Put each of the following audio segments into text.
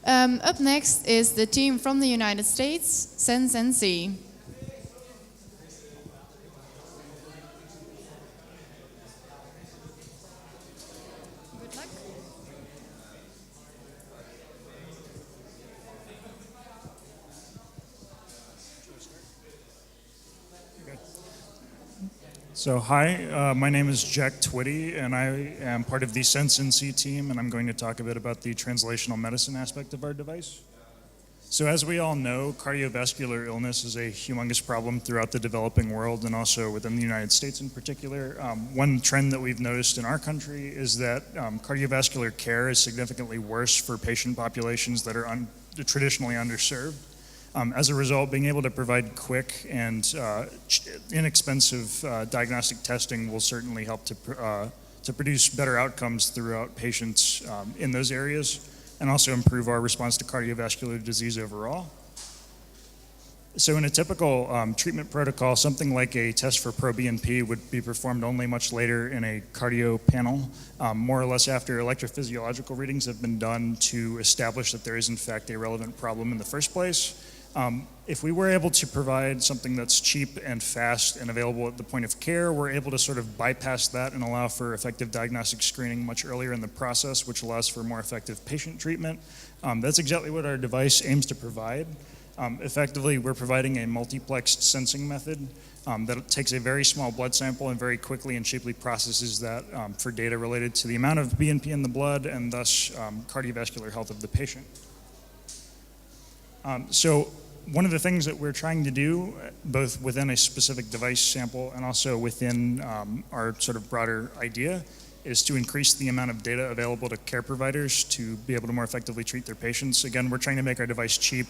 Up next is the team from the United States, SensNC. Good luck. So hi, my name is Jack Twitty, and I am part of the SensNC team, and I'm going to talk a bit about the translational medicine aspect of our device. So as we all know, cardiovascular illness is a humongous problem throughout the developing world and also within the United States in particular. One trend that we've noticed in our country is that cardiovascular care is significantly worse for patient populations that are traditionally underserved. As a result, being able to provide quick and inexpensive diagnostic testing will certainly help to produce better outcomes throughout patients in those areas, and also improve our response to cardiovascular disease overall. So in a typical treatment protocol, something like a test for proBNP would be performed only much later in a cardio panel, more or less after electrophysiological readings have been done to establish that there is in fact a relevant problem in the first place. If we were able to provide something that's cheap and fast and available at the point of care, we're able to sort of bypass that and allow for effective diagnostic screening much earlier in the process, which allows for more effective patient treatment. That's exactly what our device aims to provide. Effectively, we're providing a multiplexed sensing method that takes a very small blood sample and very quickly and cheaply processes that for data related to the amount of BNP in the blood and thus cardiovascular health of the patient. So one of the things that we're trying to do, both within a specific device sample and also within our sort of broader idea, is to increase the amount of data available to care providers to be able to more effectively treat their patients. Again, we're trying to make our device cheap,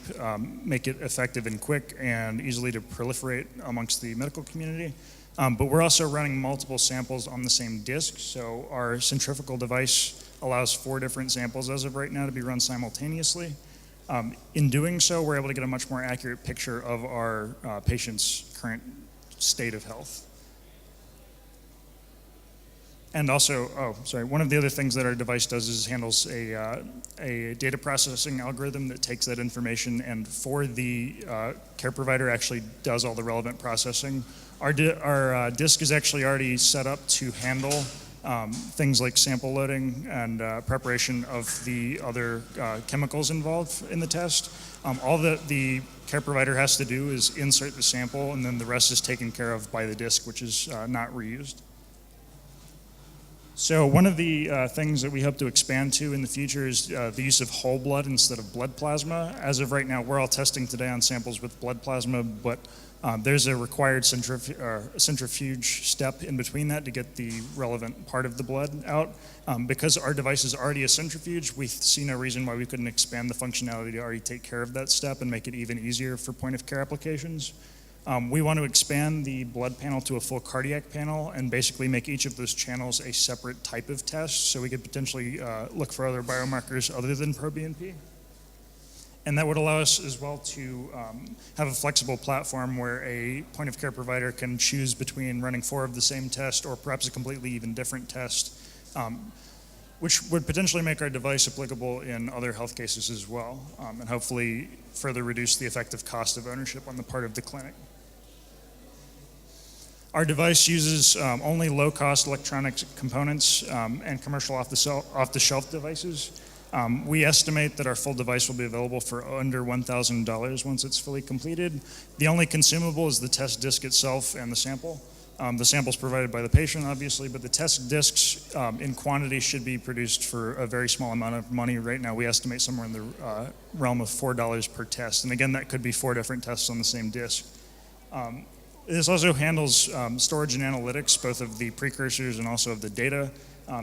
make it effective and quick and easily to proliferate amongst the medical community. But we're also running multiple samples on the same disk. So our centrifugal device allows 4 different samples as of right now to be run simultaneously. In doing so, we're able to get a much more accurate picture of our patient's current state of health. And also, one of the other things that our device does is handles a data processing algorithm that takes that information and for the care provider actually does all the relevant processing. Our disk is actually already set up to handle things like sample loading and preparation of the other chemicals involved in the test. All that the care provider has to do is insert the sample, and then the rest is taken care of by the disk, which is not reused. So one of the things that we hope to expand to in the future is the use of whole blood instead of blood plasma. As of right now, we're all testing today on samples with blood plasma, but there's a required centrifuge step in between that to get the relevant part of the blood out. Because our device is already a centrifuge, we see no reason why we couldn't expand the functionality to already take care of that step and make it even easier for point of care applications. We want to expand the blood panel to a full cardiac panel and basically make each of those channels a separate type of test so we could potentially look for other biomarkers other than proBNP. And that would allow us as well to have a flexible platform where a point of care provider can choose between running 4 of the same test or perhaps a completely even different test, which would potentially make our device applicable in other health cases as well, and hopefully further reduce the effective cost of ownership on the part of the clinic. Our device uses only low-cost electronic components and commercial off-the-shelf devices. We estimate that our full device will be available for under $1,000 once it's fully completed. The only consumable is the test disc itself and the sample. The sample is provided by the patient, obviously, but the test discs in quantity should be produced for a very small amount of money. Right now, we estimate somewhere in the realm of $4 per test. And again, that could be 4 different tests on the same disc. This also handles storage and analytics, both of the precursors and also of the data.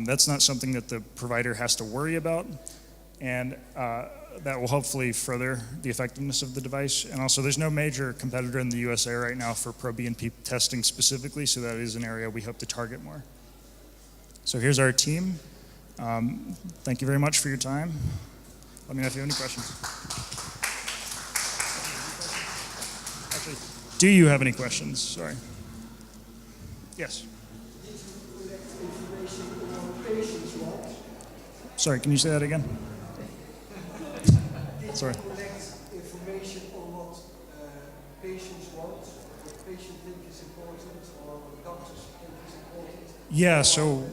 That's not something that the provider has to worry about. And that will hopefully further the effectiveness of the device. And also, there's no major competitor in the USA right now for proBNP testing specifically, so that is an area we hope to target more. So here's our team. Thank you very much for your time. Let me know if you have any questions. Actually, do you have any questions? Sorry. Yes. Sorry, can you say that again? Sorry. Collect information on what patients want, what patient think is important, or what doctors think is important? Yeah, so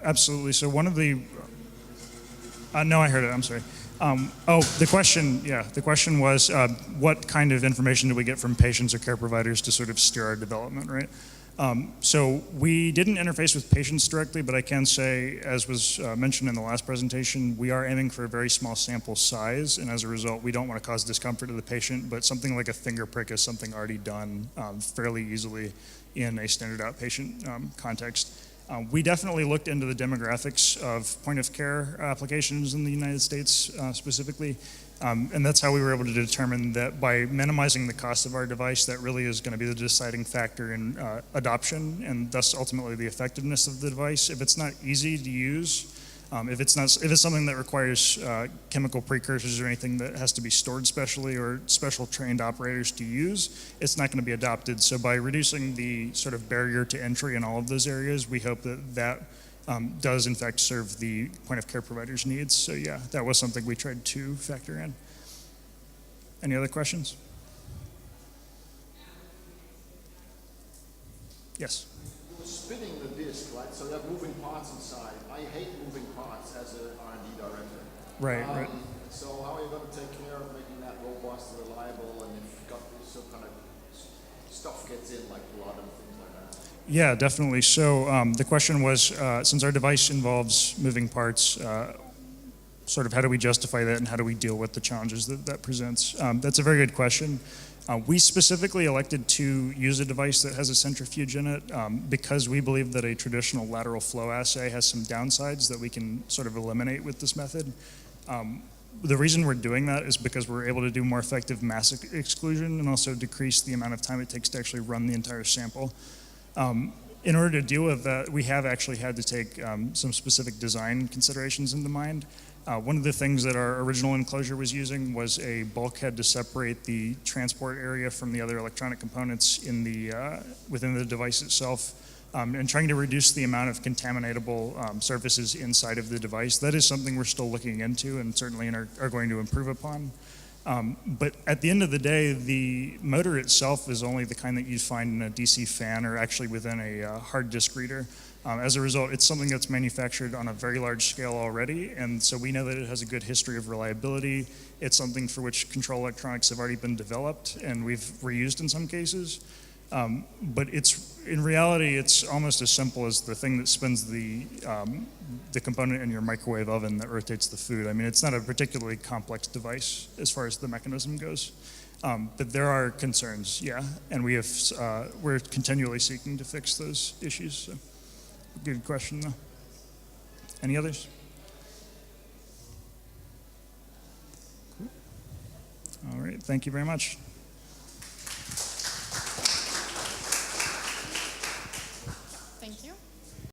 absolutely. So one of the no, I heard it. I'm sorry. The question was what kind of information do we get from patients or care providers to sort of steer our development, right? So we didn't interface with patients directly, but I can say, as was mentioned in the last presentation, we are aiming for a very small sample size, and as a result, we don't want to cause discomfort to the patient, but something like a finger prick is something already done fairly easily in a standard outpatient context. We definitely looked into the demographics of point-of-care applications in the United States specifically, and that's how we were able to determine that by minimizing the cost of our device, that really is going to be the deciding factor in adoption and thus ultimately the effectiveness of the device. If it's not easy to use, if it's something that requires chemical precursors or anything that has to be stored specially or special trained operators to use, it's not going to be adopted. So by reducing the sort of barrier to entry in all of those areas, we hope that does in fact serve the point of care providers' needs. So yeah, that was something we tried to factor in. Any other questions? Yes. Spinning the disc, right? So you have moving parts inside. I hate moving parts as an R&D director. Right. So how are you going to take care of making that robust, reliable, and if you've got some kind of stuff gets in like blood and things like that? Yeah, definitely. So the question was, since our device involves moving parts, sort of how do we justify that and how do we deal with the challenges that presents? That's a very good question. We specifically elected to use a device that has a centrifuge in it because we believe that a traditional lateral flow assay has some downsides that we can sort of eliminate with this method. The reason we're doing that is because we're able to do more effective mass exclusion and also decrease the amount of time it takes to actually run the entire sample. In order to deal with that, we have actually had to take some specific design considerations into mind. One of the things that our original enclosure was using was a bulkhead to separate the transport area from the other electronic components in within the device itself, and trying to reduce the amount of contaminatable surfaces inside of the device. That is something we're still looking into and certainly are going to improve upon. But at the end of the day, the motor itself is only the kind that you find in a DC fan or actually within a hard disk reader. As a result, it's something that's manufactured on a very large scale already, and so we know that it has a good history of reliability. It's something for which control electronics have already been developed, and we've reused in some cases. But in reality, it's almost as simple as the thing that spins the component in your microwave oven that rotates the food. I mean, it's not a particularly complex device as far as the mechanism goes. But there are concerns, yeah, and we're continually seeking to fix those issues. So. Good question, though. Any others? Cool. All right, thank you very much.